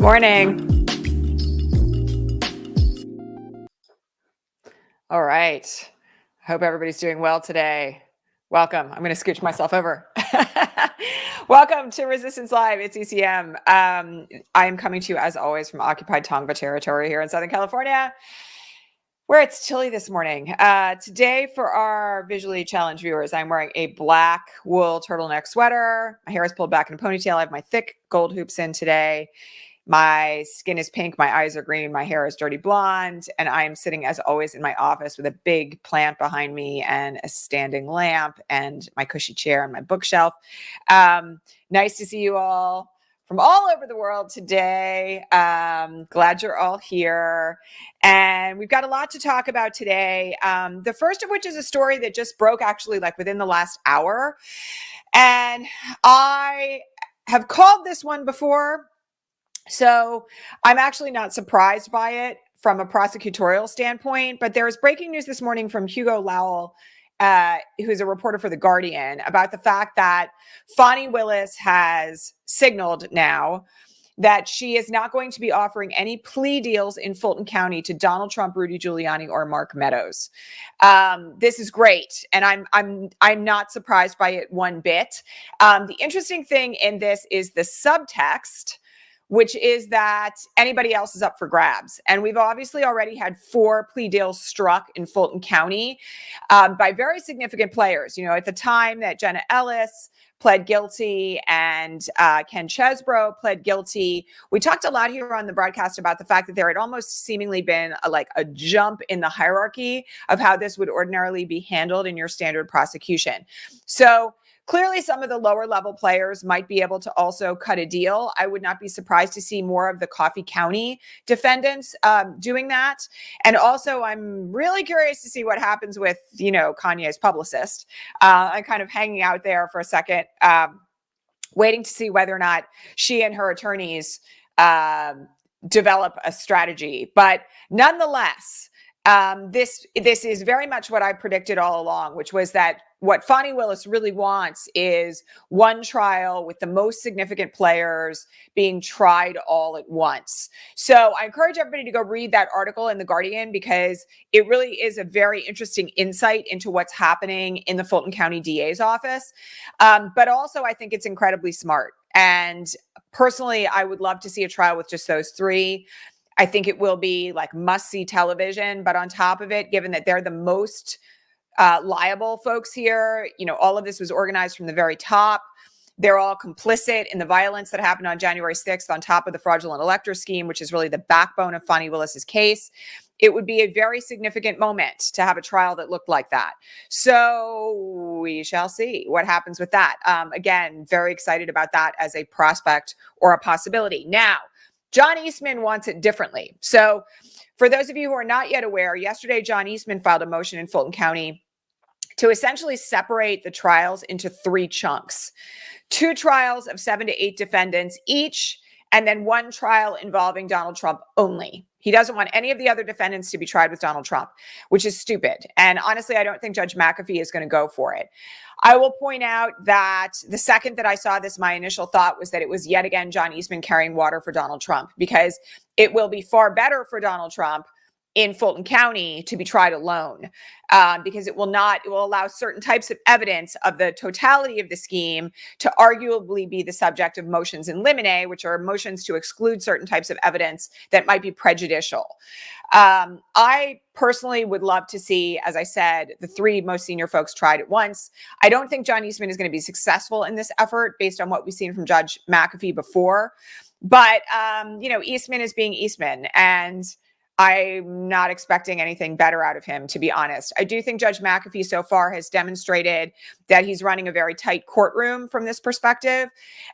Morning. All right. Hope everybody's doing well today. Welcome. I'm going to scooch myself over. Welcome to Resistance Live. It's ECM. I am coming to you, as always, from occupied Tongva territory here in Southern California, where it's chilly this morning. Today, for our visually challenged viewers, I'm wearing a black wool turtleneck sweater. My hair is pulled back in a ponytail. I have my thick gold hoops in today. My skin is pink, my eyes are green, my hair is dirty blonde, and I am sitting, as always, in my office with a big plant behind me and a standing lamp and my cushy chair and my bookshelf. Nice to see you all from all over the world today. Glad you're all here. And we've got a lot to talk about today. The first of which is a story that just broke actually like within the last hour. And I have called this one before. So I'm actually not surprised by it from a prosecutorial standpoint, but there is breaking news this morning from Hugo Lowell, who's a reporter for The Guardian, about the fact that Fani Willis has signaled now that she is not going to be offering any plea deals in Fulton County to Donald Trump, Rudy Giuliani, or Mark Meadows. This is great, and I'm not surprised by it one bit. The interesting thing in this is the subtext, which is that anybody else is up for grabs. And we've obviously already had 4 plea deals struck in Fulton County by very significant players. You know, at the time that Jenna Ellis pled guilty and Ken Chesbro pled guilty, we talked a lot here on the broadcast about the fact that there had almost seemingly been a jump in the hierarchy of how this would ordinarily be handled in your standard prosecution. So clearly, some of the lower level players might be able to also cut a deal. I would not be surprised to see more of the Coffee County defendants doing that. And also, I'm really curious to see what happens with, Kanye's publicist. I'm kind of hanging out there for a second, waiting to see whether or not she and her attorneys develop a strategy. But nonetheless, this is very much what I predicted all along, which was that what Fani Willis really wants is one trial with the most significant players being tried all at once. So I encourage everybody to go read that article in The Guardian, because it really is a very interesting insight into what's happening in the Fulton County DA's office. But also, I think it's incredibly smart. And personally, I would love to see a trial with just those 3. I think it will be like must-see television. But on top of it, given that they're the most liable folks here, all of this was organized from the very top. They're all complicit in the violence that happened on January 6th, on top of the fraudulent elector scheme, which is really the backbone of Fani Willis's case. It would be a very significant moment to have a trial that looked like that. So we shall see what happens with that. Again, very excited about that as a prospect or a possibility. Now, John Eastman wants it differently. So for those of you who are not yet aware, yesterday, John Eastman filed a motion in Fulton County to essentially separate the trials into 3 chunks. 2 trials of 7 to 8 defendants each, and then 1 trial involving Donald Trump only. He doesn't want any of the other defendants to be tried with Donald Trump, which is stupid. And honestly, I don't think Judge McAfee is going to go for it. I will point out that the second that I saw this, my initial thought was that it was yet again John Eastman carrying water for Donald Trump, because it will be far better for Donald Trump in Fulton County to be tried alone, because it will allow certain types of evidence of the totality of the scheme to arguably be the subject of motions in limine, which are motions to exclude certain types of evidence that might be prejudicial. I personally would love to see, as I said, the 3 most senior folks tried at once. I don't think John Eastman is going to be successful in this effort based on what we've seen from Judge McAfee before. But, Eastman is being Eastman, and I'm not expecting anything better out of him, to be honest. I do think Judge McAfee so far has demonstrated that he's running a very tight courtroom from this perspective.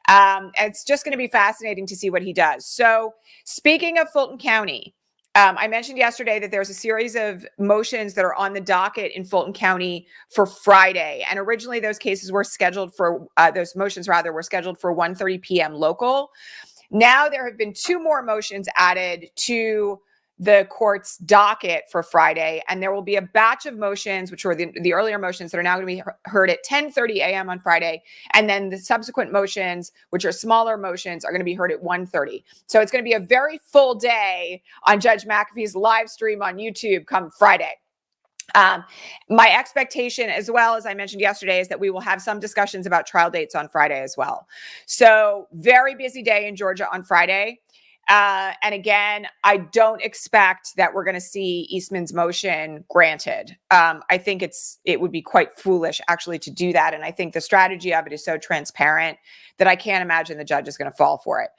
It's just going to be fascinating to see what he does. So speaking of Fulton County, I mentioned yesterday that there's a series of motions that are on the docket in Fulton County for Friday. And originally those motions were scheduled for 1:30 p.m. local. Now there have been 2 more motions added to the court's docket for Friday, and there will be a batch of motions, which were the earlier motions that are now going to be heard at 10:30 a.m. on Friday, and then the subsequent motions, which are smaller motions, are going to be heard at 1:30. So it's going to be a very full day on Judge McAfee's live stream on YouTube come Friday. My expectation, as well as I mentioned yesterday, is that we will have some discussions about trial dates on Friday as well. So very busy day in Georgia on Friday. And again, I don't expect that we're going to see Eastman's motion granted. I think it would be quite foolish actually to do that. And I think the strategy of it is so transparent that I can't imagine the judge is going to fall for it.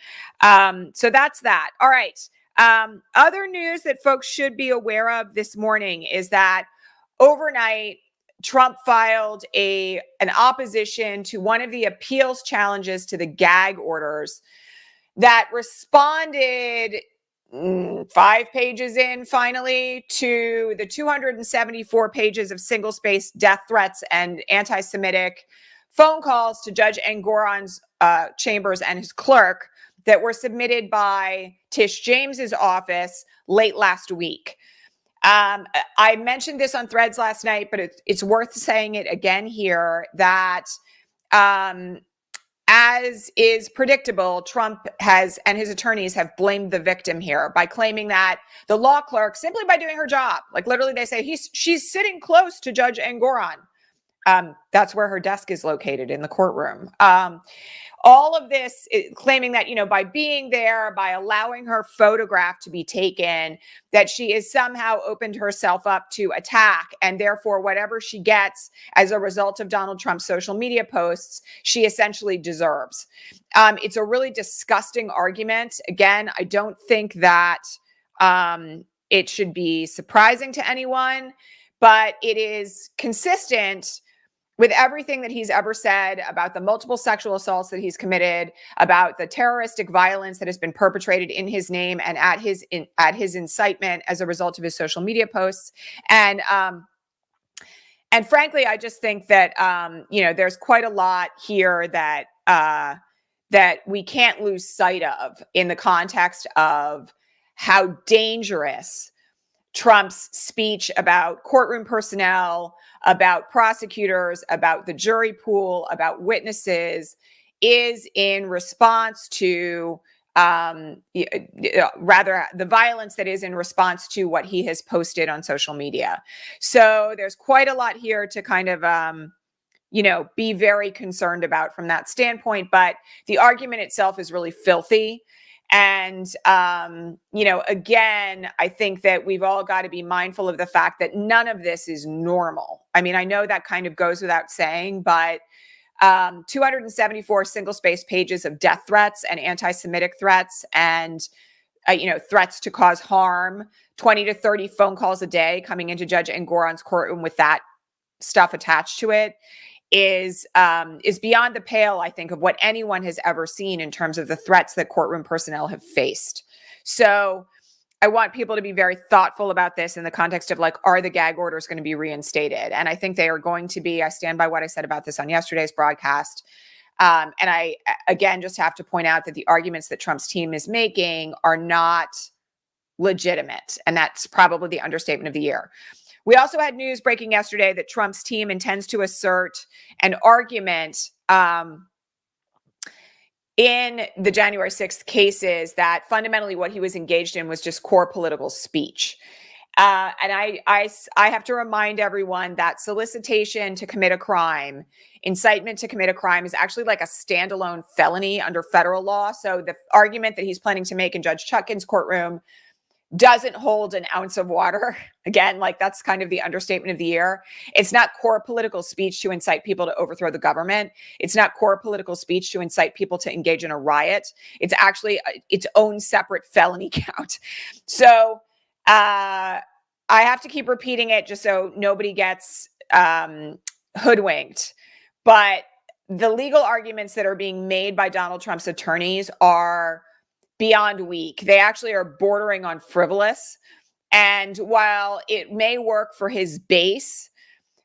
So that's that. All right. Other news that folks should be aware of this morning is that overnight, Trump filed an opposition to one of the appeals challenges to the gag orders that responded 5 pages in finally to the 274 pages of single-spaced death threats and anti-Semitic phone calls to Judge Engoron's chambers and his clerk that were submitted by Tish James's office late last week. I mentioned this on Threads last night, but it's worth saying it again here that as is predictable, Trump and his attorneys have blamed the victim here by claiming that the law clerk, simply by doing her job, like literally they say she's sitting close to Judge Engoron. That's where her desk is located in the courtroom. All of this claiming that, by being there, by allowing her photograph to be taken, that she has somehow opened herself up to attack. And therefore, whatever she gets as a result of Donald Trump's social media posts, she essentially deserves. It's a really disgusting argument. Again, I don't think that it should be surprising to anyone, but it is consistent with everything that he's ever said about the multiple sexual assaults that he's committed, about the terroristic violence that has been perpetrated in his name and at his incitement as a result of his social media posts. And frankly, I just think that there's quite a lot here that we can't lose sight of in the context of how dangerous Trump's speech about courtroom personnel, about prosecutors, about the jury pool, about witnesses is in response to rather the violence that is in response to what he has posted on social media. So there's quite a lot here to kind of be very concerned about from that standpoint. But the argument itself is really filthy. And, again, I think that we've all got to be mindful of the fact that none of this is normal. I mean, I know that kind of goes without saying, but 274 single-spaced pages of death threats and anti-Semitic threats and, threats to cause harm, 20 to 30 phone calls a day coming into Judge Engoron's courtroom with that stuff attached to it is beyond the pale, I think, of what anyone has ever seen in terms of the threats that courtroom personnel have faced. So I want people to be very thoughtful about this in the context of are the gag orders going to be reinstated? And I think they are going to be. I stand by what I said about this on yesterday's broadcast. And I, again, just have to point out that the arguments that Trump's team is making are not legitimate. And that's probably the understatement of the year. We also had news breaking yesterday that Trump's team intends to assert an argument in the January 6th cases that fundamentally what he was engaged in was just core political speech. And I have to remind everyone that solicitation to commit a crime, incitement to commit a crime is actually like a standalone felony under federal law. So the argument that he's planning to make in Judge Chutkan's courtroom doesn't hold an ounce of water. Again, that's kind of the understatement of the year. It's not core political speech to incite people to overthrow the government. It's not core political speech to incite people to engage in a riot. It's actually its own separate felony count. So I have to keep repeating it just so nobody gets hoodwinked. But the legal arguments that are being made by Donald Trump's attorneys are beyond weak. They actually are bordering on frivolous. And while it may work for his base,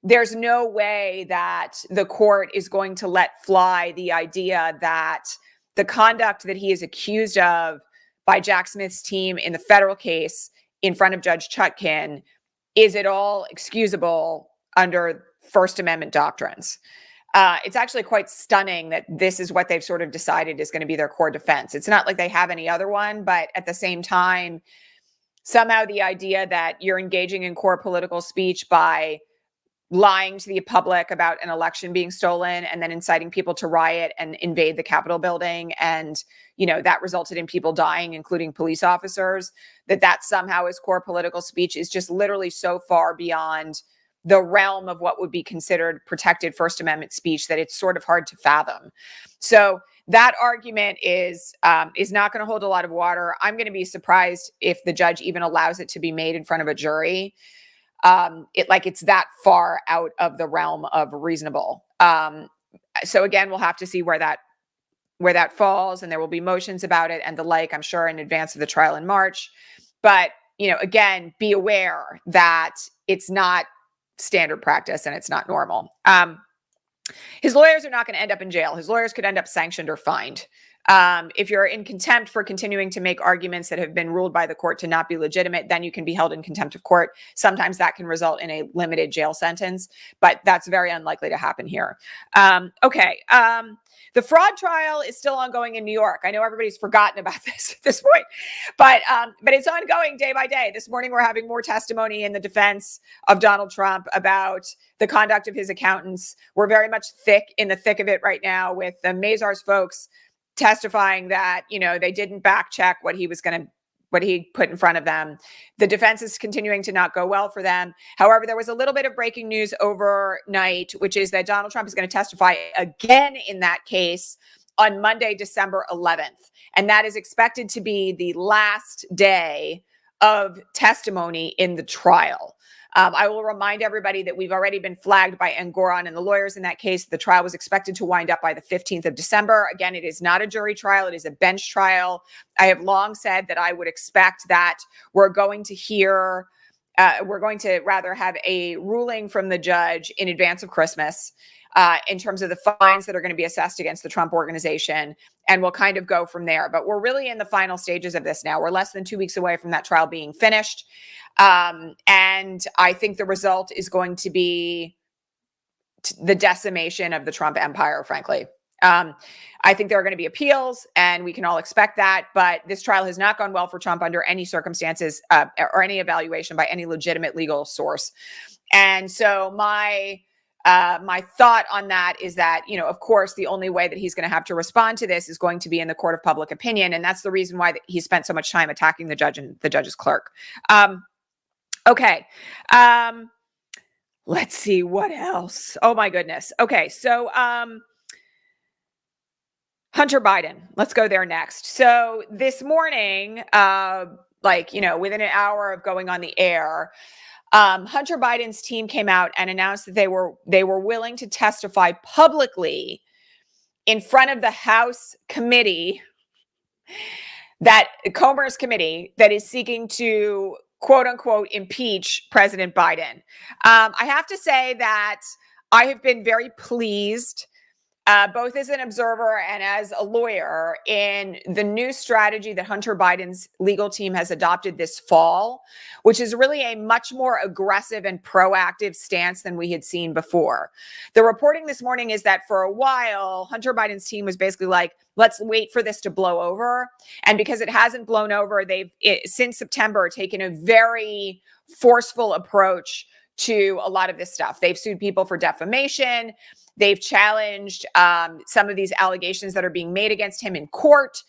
there's no way that the court is going to let fly the idea that the conduct that he is accused of by Jack Smith's team in the federal case in front of Judge Chutkan is at all excusable under First Amendment doctrines. It's actually quite stunning that this is what they've sort of decided is going to be their core defense. It's not like they have any other one, but at the same time, somehow the idea that you're engaging in core political speech by lying to the public about an election being stolen and then inciting people to riot and invade the Capitol building, and that resulted in people dying, including police officers, that somehow is core political speech is just literally so far beyond the realm of what would be considered protected First Amendment speech that it's sort of hard to fathom. So that argument is not going to hold a lot of water. I'm going to be surprised if the judge even allows it to be made in front of a jury. It's that far out of the realm of reasonable. So again, we'll have to see where that falls, and there will be motions about it and the like, I'm sure, in advance of the trial in March. But, again, be aware that it's not standard practice and it's not normal. His lawyers are not going to end up in jail. His lawyers could end up sanctioned or fined. If you're in contempt for continuing to make arguments that have been ruled by the court to not be legitimate, then you can be held in contempt of court. Sometimes that can result in a limited jail sentence, but that's very unlikely to happen here. The fraud trial is still ongoing in New York. I know everybody's forgotten about this at this point, but it's ongoing day by day. This morning, we're having more testimony in the defense of Donald Trump about the conduct of his accountants. We're very much in the thick of it right now with the Mazars folks testifying that, they didn't back check what he put in front of them. The defense is continuing to not go well for them. However, there was a little bit of breaking news overnight, which is that Donald Trump is going to testify again in that case on Monday, December 11th. And that is expected to be the last day of testimony in the trial. I will remind everybody that we've already been flagged by Engoron and the lawyers in that case. The trial was expected to wind up by the 15th of December. Again, it is not a jury trial. It is a bench trial. I have long said that I would expect that we're going to rather have a ruling from the judge in advance of Christmas in terms of the fines that are going to be assessed against the Trump organization. And we'll kind of go from there. But we're really in the final stages of this now. We're less than 2 weeks away from that trial being finished. And I think the result is going to be the decimation of the Trump empire, frankly. I think there are going to be appeals, and we can all expect that. But this trial has not gone well for Trump under any circumstances or any evaluation by any legitimate legal source. And so my thought on that is that, of course, the only way that he's going to have to respond to this is going to be in the court of public opinion. And that's the reason why he spent so much time attacking the judge and the judge's clerk. Let's see what else. Oh, my goodness. Okay. So Hunter Biden, let's go there next. So this morning, within an hour of going on the air, Hunter Biden's team came out and announced that they were willing to testify publicly in front of the House committee, Comer's committee, that is seeking to quote unquote impeach President Biden. I have to say that I have been very pleased, both as an observer and as a lawyer, in the new strategy that Hunter Biden's legal team has adopted this fall, which is really a much more aggressive and proactive stance than we had seen before. The reporting this morning is that for a while, Hunter Biden's team was basically like, let's wait for this to blow over. And because it hasn't blown over, they've since September taken a very forceful approach to a lot of this stuff. They've sued people for defamation. They've challenged some of these allegations that are being made against him in court.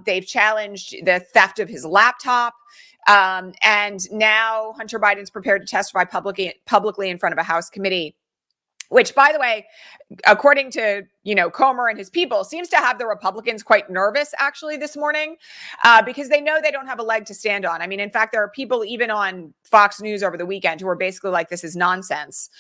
They've challenged the theft of his laptop. And now Hunter Biden's prepared to testify publicly in front of a House committee, which, by the way, according to, Comer and his people, seems to have the Republicans quite nervous, actually, this morning, because they know they don't have a leg to stand on. I mean, in fact, there are people even on Fox News over the weekend who are basically like, this is nonsense.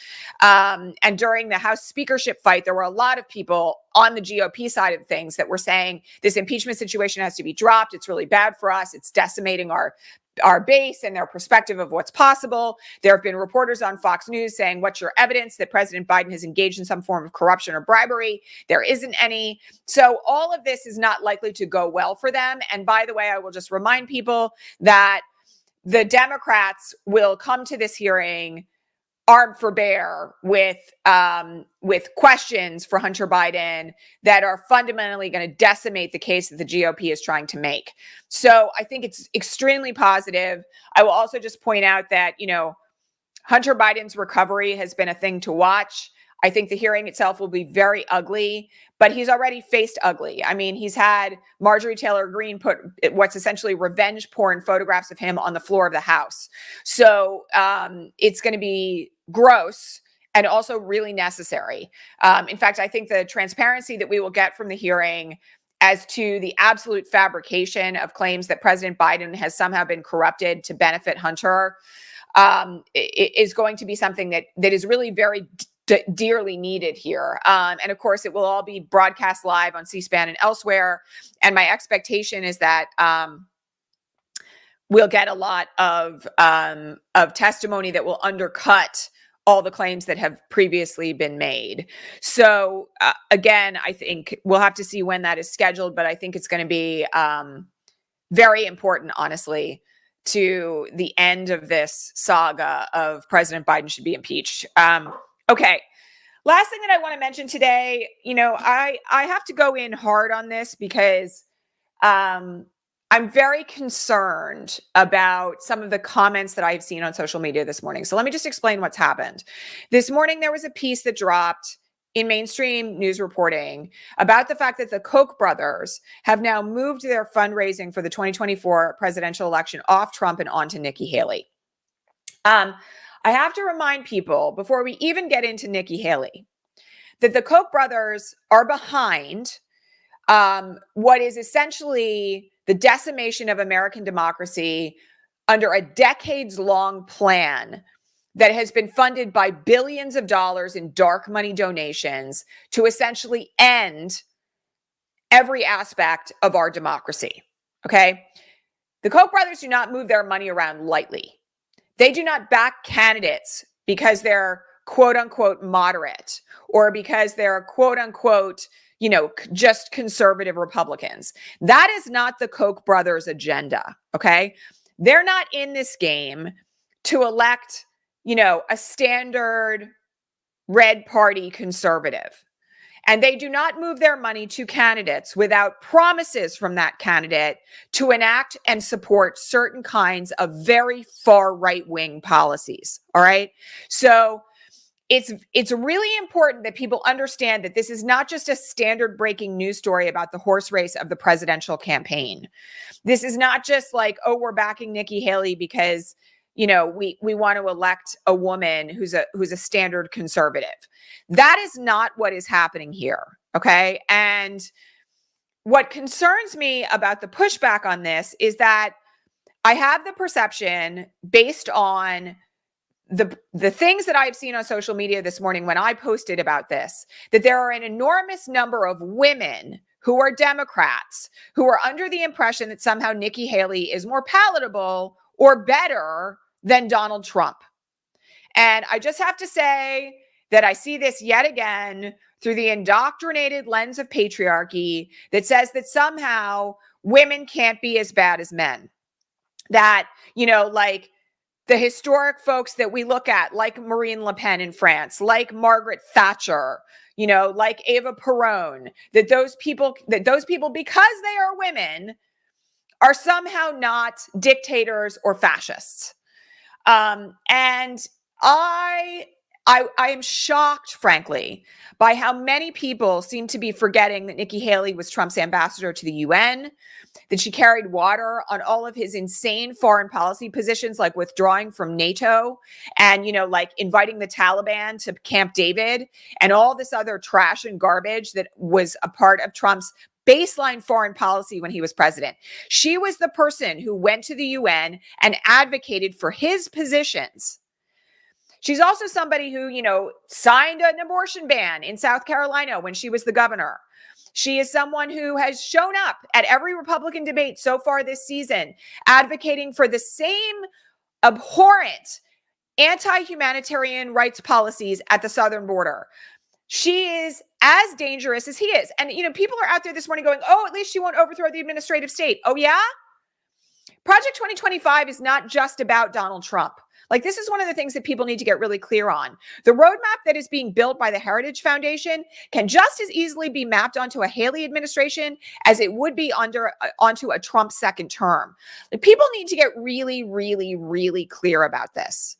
And during the House speakership fight, there were a lot of people on the GOP side of things that were saying this impeachment situation has to be dropped. It's really bad for us. It's decimating our base and their perspective of what's possible. There have been reporters on Fox News saying, what's your evidence that President Biden has engaged in some form of corruption or bribery? There isn't any. So all of this is not likely to go well for them. And by the way, I will just remind people that the Democrats will come to this hearing armed for bear with questions for Hunter Biden that are fundamentally going to decimate the case that the GOP is trying to make. So I think it's extremely positive. I will also just point out that, Hunter Biden's recovery has been a thing to watch. I think the hearing itself will be very ugly, but he's already faced ugly. I mean, he's had Marjorie Taylor Greene put what's essentially revenge porn photographs of him on the floor of the House. So it's going to be gross and also really necessary. In fact, I think the transparency that we will get from the hearing as to the absolute fabrication of claims that President Biden has somehow been corrupted to benefit Hunter is going to be something that is really very dearly needed here. And of course, it will all be broadcast live on C-SPAN and elsewhere. And my expectation is that we'll get a lot of testimony that will undercut all the claims that have previously been made. So again, I think we'll have to see when that is scheduled, but I think it's going to be very important, honestly, to the end of this saga of President Biden should be impeached. Okay. Last thing that I want to mention today, I have to go in hard on this because I'm very concerned about some of the comments that I've seen on social media this morning. So let me just explain what's happened. This morning, there was a piece that dropped in mainstream news reporting about the fact that the Koch brothers have now moved their fundraising for the 2024 presidential election off Trump and onto Nikki Haley. I have to remind people before we even get into Nikki Haley that the Koch brothers are behind what is essentially the decimation of American democracy under a decades-long plan that has been funded by billions of dollars in dark money donations to essentially end every aspect of our democracy. Okay? The Koch brothers do not move their money around lightly. They do not back candidates because they're quote unquote moderate or because they're quote unquote, just conservative Republicans. That is not the Koch brothers' agenda. Okay? They're not in this game to elect a standard red party conservative. And they do not move their money to candidates without promises from that candidate to enact and support certain kinds of very far right-wing policies. All right. So it's really important that people understand that this is not just a standard breaking news story about the horse race of the presidential campaign. This is not just like, oh, we're backing Nikki Haley because we want to elect a woman who's a standard conservative. That is not what is happening here. Okay. And what concerns me about the pushback on this is that I have the perception based on the things that I've seen on social media this morning when I posted about this, that there are an enormous number of women who are Democrats who are under the impression that somehow Nikki Haley is more palatable or better than Donald Trump. And I just have to say that I see this yet again through the indoctrinated lens of patriarchy that says that somehow women can't be as bad as men. That, like the historic folks that we look at, like Marine Le Pen in France, like Margaret Thatcher, like Eva Peron, that those people, because they are women, are somehow not dictators or fascists. And I am shocked, frankly, by how many people seem to be forgetting that Nikki Haley was Trump's ambassador to the UN, that she carried water on all of his insane foreign policy positions, like withdrawing from NATO and, like inviting the Taliban to Camp David and all this other trash and garbage that was a part of Trump's baseline foreign policy when he was president. She was the person who went to the UN and advocated for his positions. She's also somebody who, signed an abortion ban in South Carolina when she was the governor. She is someone who has shown up at every Republican debate so far this season, advocating for the same abhorrent anti-humanitarian rights policies at the southern border. She is as dangerous as he is. And, people are out there this morning going, oh, at least she won't overthrow the administrative state. Oh, yeah? Project 2025 is not just about Donald Trump. Like, this is one of the things that people need to get really clear on. The roadmap that is being built by the Heritage Foundation can just as easily be mapped onto a Haley administration as it would be onto a Trump second term. Like, people need to get really, really, really clear about this.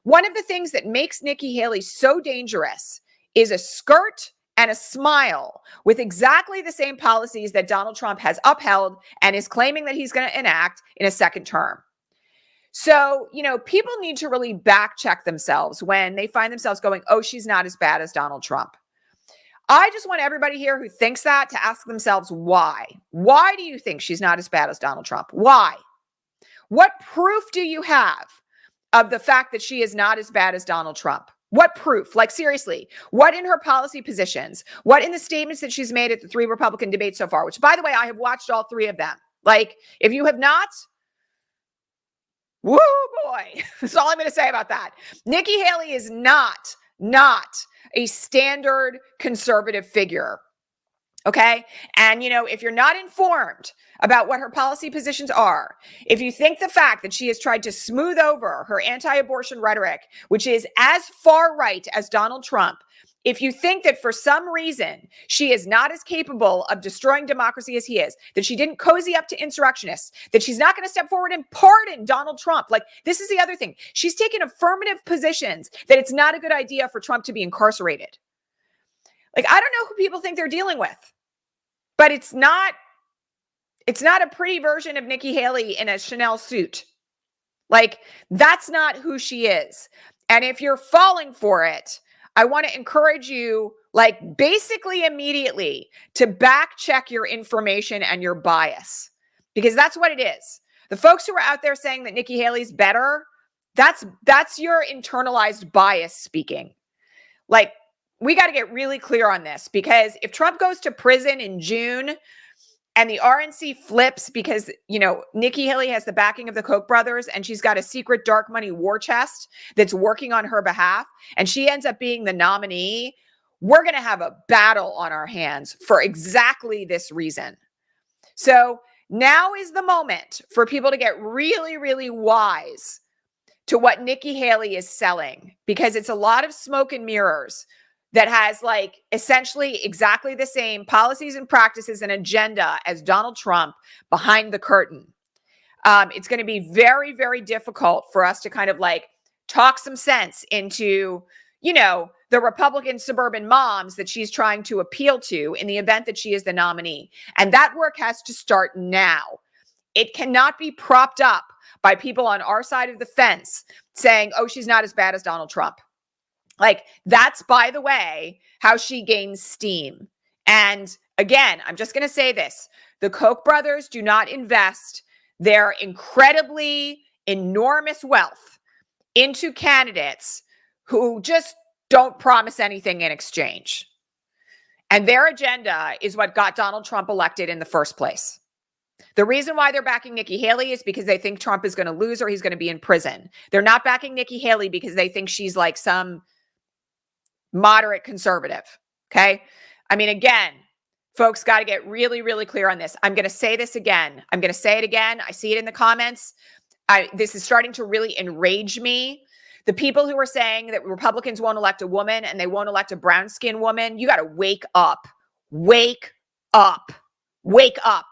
One of the things that makes Nikki Haley so dangerous is a skirt and a smile with exactly the same policies that Donald Trump has upheld and is claiming that he's going to enact in a second term. So, people need to really back check themselves when they find themselves going, oh, she's not as bad as Donald Trump. I just want everybody here who thinks that to ask themselves why. Why do you think she's not as bad as Donald Trump? Why? What proof do you have of the fact that she is not as bad as Donald Trump? What proof? Like, seriously, what in her policy positions? What in the statements that she's made at the 3 Republican debates so far, which, by the way, I have watched all 3 of them. Like, if you have not, woo boy, that's all I'm going to say about that. Nikki Haley is not a standard conservative figure. Okay. And, if you're not informed about what her policy positions are, if you think the fact that she has tried to smooth over her anti-abortion rhetoric, which is as far right as Donald Trump, if you think that for some reason she is not as capable of destroying democracy as he is, that she didn't cozy up to insurrectionists, that she's not going to step forward and pardon Donald Trump. Like, this is the other thing. She's taken affirmative positions that it's not a good idea for Trump to be incarcerated. Like, I don't know who people think they're dealing with, but it's not a pretty version of Nikki Haley in a Chanel suit. Like, that's not who she is. And if you're falling for it, I want to encourage you, like, basically immediately to back check your information and your bias, because that's what it is. The folks who are out there saying that Nikki Haley's better, that's your internalized bias speaking. Like, we got to get really clear on this, because if Trump goes to prison in June and the RNC flips because, Nikki Haley has the backing of the Koch brothers and she's got a secret dark money war chest that's working on her behalf, and she ends up being the nominee, we're going to have a battle on our hands for exactly this reason. So now is the moment for people to get really, really wise to what Nikki Haley is selling, because it's a lot of smoke and mirrors that has, like, essentially exactly the same policies and practices and agenda as Donald Trump behind the curtain. It's going to be very, very difficult for us to kind of, like, talk some sense into, the Republican suburban moms that she's trying to appeal to in the event that she is the nominee. And that work has to start now. It cannot be propped up by people on our side of the fence saying, oh, she's not as bad as Donald Trump. Like, that's, by the way, how she gains steam. And again, I'm just going to say this. The Koch brothers do not invest their incredibly enormous wealth into candidates who just don't promise anything in exchange. And their agenda is what got Donald Trump elected in the first place. The reason why they're backing Nikki Haley is because they think Trump is going to lose or he's going to be in prison. They're not backing Nikki Haley because they think she's like some moderate conservative. Okay. I mean, again, folks got to get really, really clear on this. I'm going to say this again. I'm going to say it again. I see it in the comments. This is starting to really enrage me. The people who are saying that Republicans won't elect a woman and they won't elect a brown skinned woman, you got to wake up. Wake up. Wake up.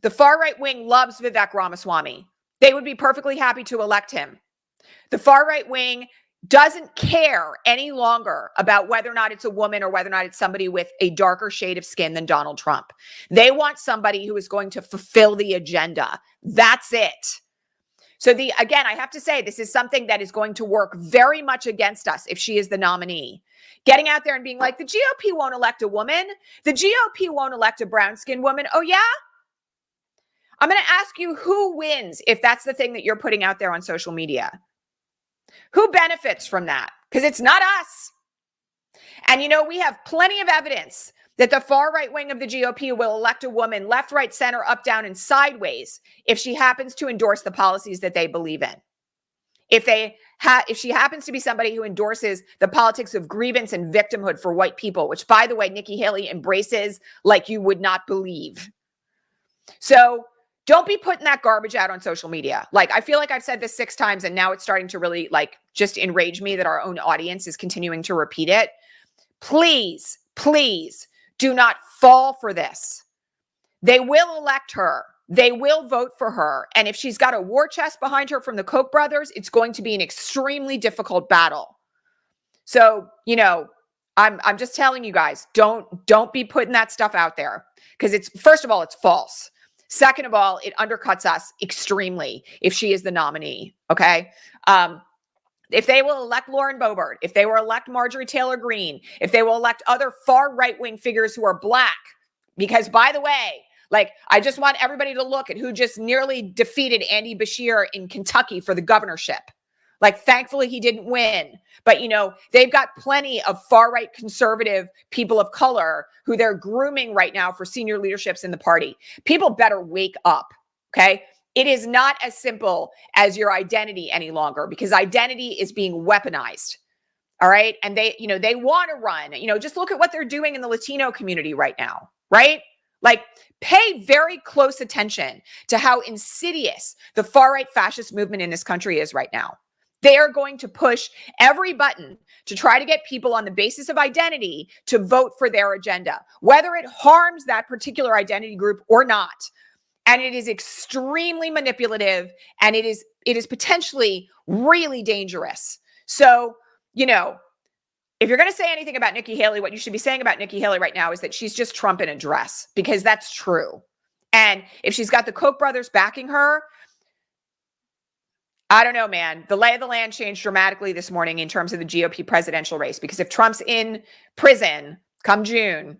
The far right wing loves Vivek Ramaswamy. They would be perfectly happy to elect him. The far right wing doesn't care any longer about whether or not it's a woman or whether or not it's somebody with a darker shade of skin than Donald Trump. They want somebody who is going to fulfill the agenda. That's it. So again, I have to say, this is something that is going to work very much against us if she is the nominee. Getting out there and being like, the GOP won't elect a woman. The GOP won't elect a brown-skinned woman. Oh, yeah? I'm going to ask you, who wins if that's the thing that you're putting out there on social media? Who benefits from that? Because it's not us. And, we have plenty of evidence that the far right wing of the GOP will elect a woman left, right, center, up, down, and sideways if she happens to endorse the policies that they believe in. If she happens to be somebody who endorses the politics of grievance and victimhood for white people, which, by the way, Nikki Haley embraces like you would not believe. So don't be putting that garbage out on social media. Like, I feel like I've said this 6 times and now it's starting to really like just enrage me that our own audience is continuing to repeat it. Please, please do not fall for this. They will elect her. They will vote for her. And if she's got a war chest behind her from the Koch brothers, it's going to be an extremely difficult battle. So, you know, I'm just telling you guys, don't be putting that stuff out there, because it's, first of all, it's false. Second of all, it undercuts us extremely if she is the nominee. Okay. If they will elect Lauren Boebert, if they will elect Marjorie Taylor Greene, if they will elect other far right-wing figures who are Black, because by the way, like, I just want everybody to look at who just nearly defeated Andy Beshear in Kentucky for the governorship. Like, thankfully he didn't win, but you know, they've got plenty of far-right conservative people of color who they're grooming right now for senior leaderships in the party. People better wake up. Okay. It is not as simple as your identity any longer, because identity is being weaponized. All right. And they, you know, they want to run, you know, just look at what they're doing in the Latino community right now. Right. Like, pay very close attention to how insidious the far-right fascist movement in this country is right now. They are going to push every button to try to get people on the basis of identity to vote for their agenda, whether it harms that particular identity group or not. And it is extremely manipulative, and it is potentially really dangerous. So, you know, if you're going to say anything about Nikki Haley, what you should be saying about Nikki Haley right now is that she's just Trump in a dress, because that's true. And if she's got the Koch brothers backing her, I don't know, man. The lay of the land changed dramatically this morning in terms of the GOP presidential race, because if Trump's in prison come June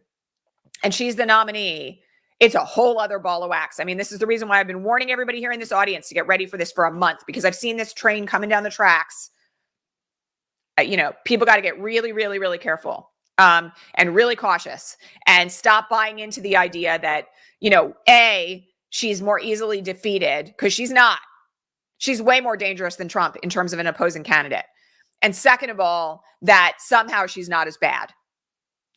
and she's the nominee, it's a whole other ball of wax. I mean, this is the reason why I've been warning everybody here in this audience to get ready for this for a month, because I've seen this train coming down the tracks. You know, people got to get really, really, really careful and really cautious, and stop buying into the idea that, you know, A, she's more easily defeated, because she's not. She's way more dangerous than Trump in terms of an opposing candidate. And second of all, that somehow she's not as bad.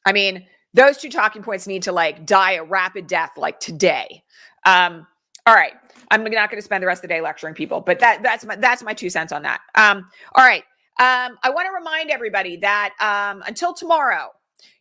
I mean, those two talking points need to like die a rapid death like today. All right. I'm not going to spend the rest of the day lecturing people, but that's my 2 cents on that. All right. I want to remind everybody that until tomorrow,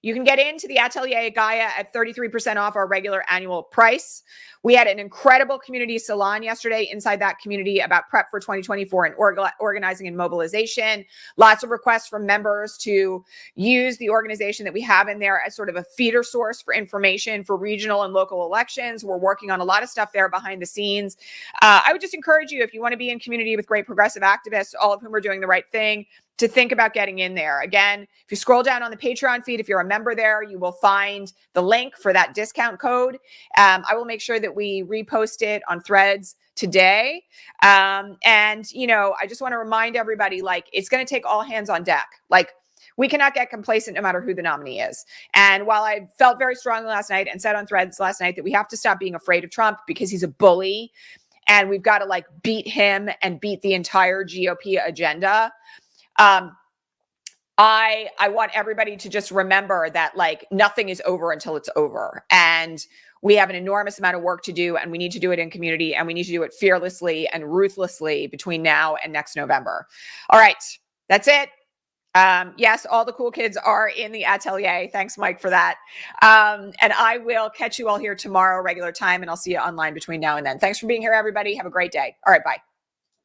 you can get into the Atelier Gaia at 33% off our regular annual price. We had an incredible community salon yesterday inside that community about prep for 2024 and organizing and mobilization. Lots of requests from members to use the organization that we have in there as sort of a feeder source for information for regional and local elections. We're working on a lot of stuff there behind the scenes. I would just encourage you, if you want to be in community with great progressive activists, all of whom are doing the right thing, to think about getting in there. Again, if you scroll down on the Patreon feed, if you're a member there, you will find the link for that discount code. I will make sure that we repost it on Threads today. And, you know, I just want to remind everybody, like, it's going to take all hands on deck. Like, we cannot get complacent no matter who the nominee is. And while I felt very strongly last night and said on Threads last night that we have to stop being afraid of Trump because he's a bully and we've got to like beat him and beat the entire GOP agenda, I want everybody to just remember that like nothing is over until it's over. And we have an enormous amount of work to do, and we need to do it in community, and we need to do it fearlessly and ruthlessly between now and next November. All right, that's it. Yes, all the cool kids are in the Atelier. Thanks, Mike, for that. And I will catch you all here tomorrow, regular time, and I'll see you online between now and then. Thanks for being here, everybody. Have a great day. All right, bye.